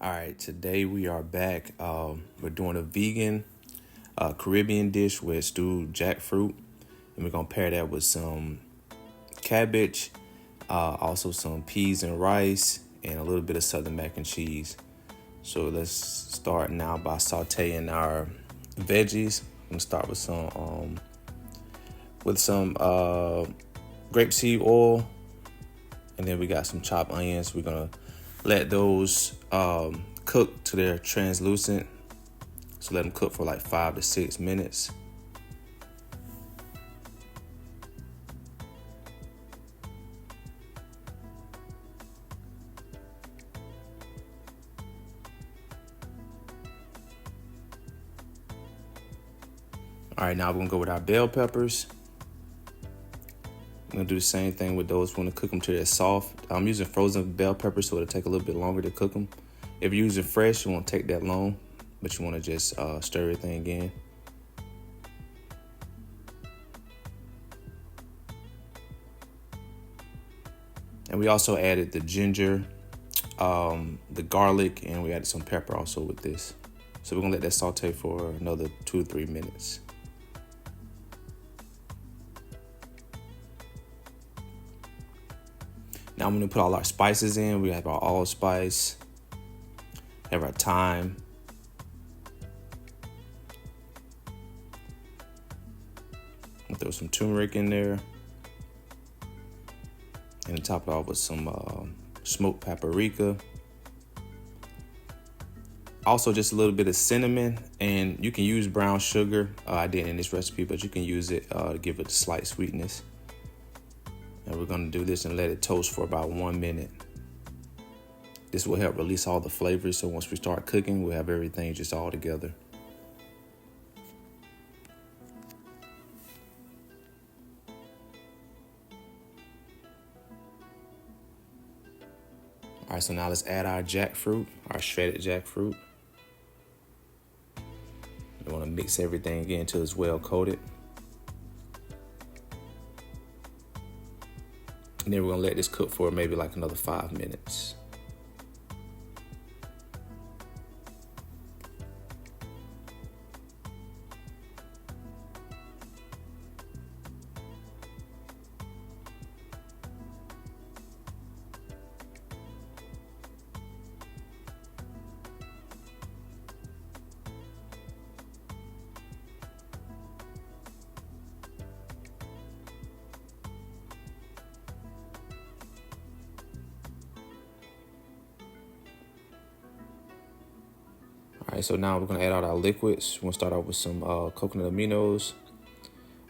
All right, today we are back. We're doing a vegan Caribbean dish with stewed jackfruit, and we're gonna pair that with some cabbage, also some peas and rice, and a little bit of southern mac and cheese. So let's start now by sautéing our veggies. I'm gonna start with some grapeseed oil, and then we got some chopped onions. We're gonna let those cook till they're translucent. So let them cook for like 5 to 6 minutes. All right, now we're gonna go with our bell peppers. I'm gonna do the same thing with those. We're gonna cook them till they're soft. I'm using frozen bell peppers, so it'll take a little bit longer to cook them. If you're using fresh, it won't take that long, but you wanna just stir everything in. And we also added the ginger, the garlic, and we added some pepper also with this. So we're gonna let that saute for another 2 to 3 minutes. Now I'm gonna put all our spices in. We have our allspice, have our thyme, I'll throw some turmeric in there, and top it off with some smoked paprika. Also, just a little bit of cinnamon, and you can use brown sugar. I didn't in this recipe, but you can use it to give it a slight sweetness. And we're gonna do this and let it toast for about 1 minute. This will help release all the flavors, so once we start cooking, we'll have everything just all together. All right, so now let's add our jackfruit, our shredded jackfruit. We wanna mix everything again until it's well coated. And then we're gonna let this cook for maybe like another 5 minutes. All right, so now we're gonna add out our liquids. We're gonna start off with some coconut aminos,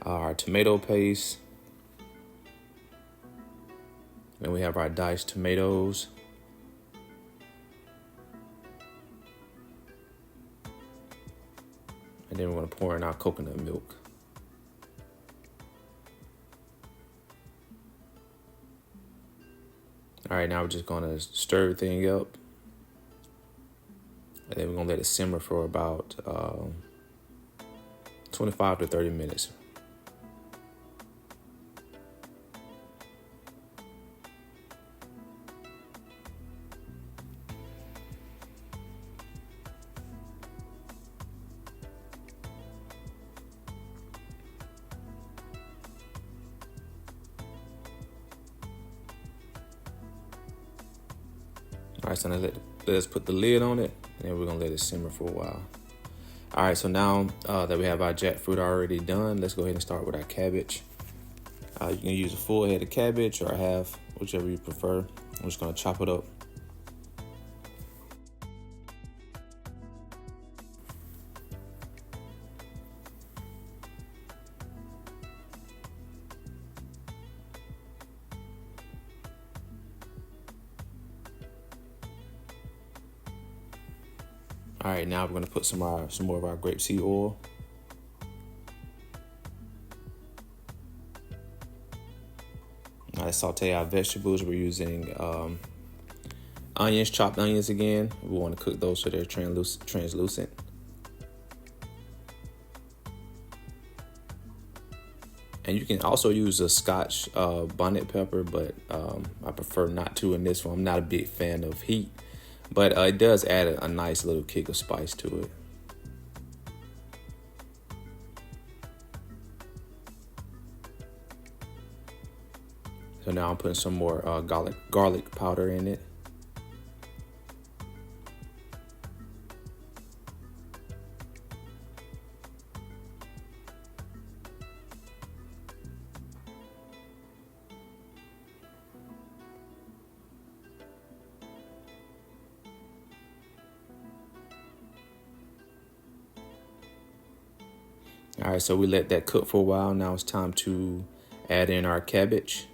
our tomato paste, and we have our diced tomatoes. And then we're gonna pour in our coconut milk. All right, now we're just gonna stir everything up. And then we're gonna let it simmer for about 25 to 30 minutes. All right, so now let's put the lid on it, and then we're gonna let it simmer for a while. All right, so now that we have our jackfruit already done, let's go ahead and start with our cabbage. You can use a full head of cabbage or half, whichever you prefer. I'm just gonna chop it up. All right, now we're gonna put some more of our grapeseed oil. Now let's saute our vegetables. We're using onions, chopped onions again. We want to cook those so they're translucent. And you can also use a Scotch bonnet pepper, but I prefer not to in this one. I'm not a big fan of heat, but it does add a nice little kick of spice to it. So now I'm putting some more garlic powder in it. All right, so we let that cook for a while. Now it's time to add in our cabbage.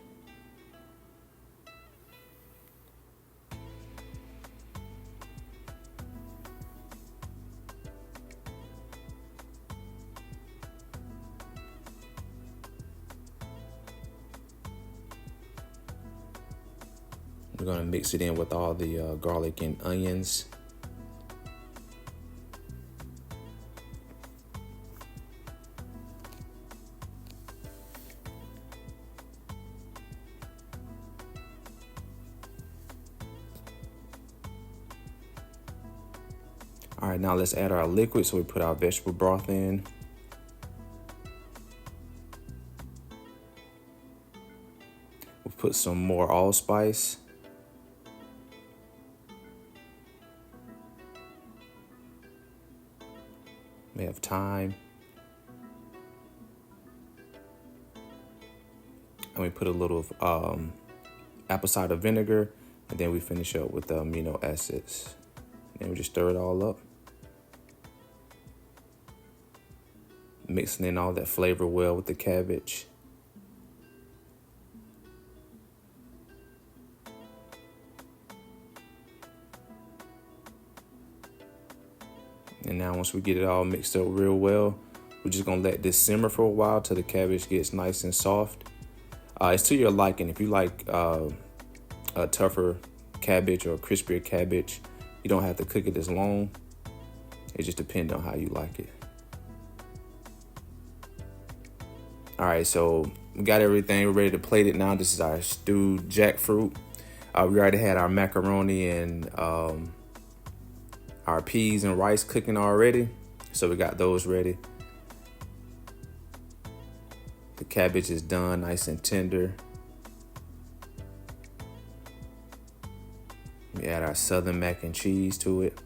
We're gonna mix it in with all the garlic and onions. All right, now let's add our liquid. So we put our vegetable broth in. We'll put some more allspice. We have thyme. And we put a little apple cider vinegar, and then we finish up with the amino acids. And we just stir it all up. Mixing in all that flavor well with the cabbage. And now once we get it all mixed up real well, we're just gonna let this simmer for a while till the cabbage gets nice and soft. It's to your liking. If you like a tougher cabbage or a crispier cabbage, you don't have to cook it as long. It just depends on how you like it. All right, so we got everything. We're ready to plate it now. This is our stewed jackfruit. We already had our macaroni and our peas and rice cooking already. So we got those ready. The cabbage is done, nice and tender. We add our southern mac and cheese to it.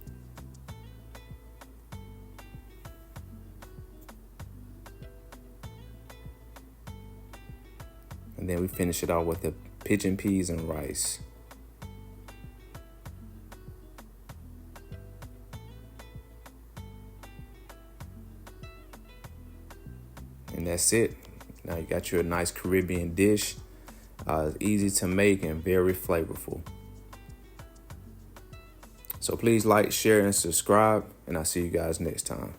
And then we finish it off with the pigeon peas and rice. And that's it. Now you got your nice Caribbean dish. Easy to make and very flavorful. So please like, share, and subscribe, and I'll see you guys next time.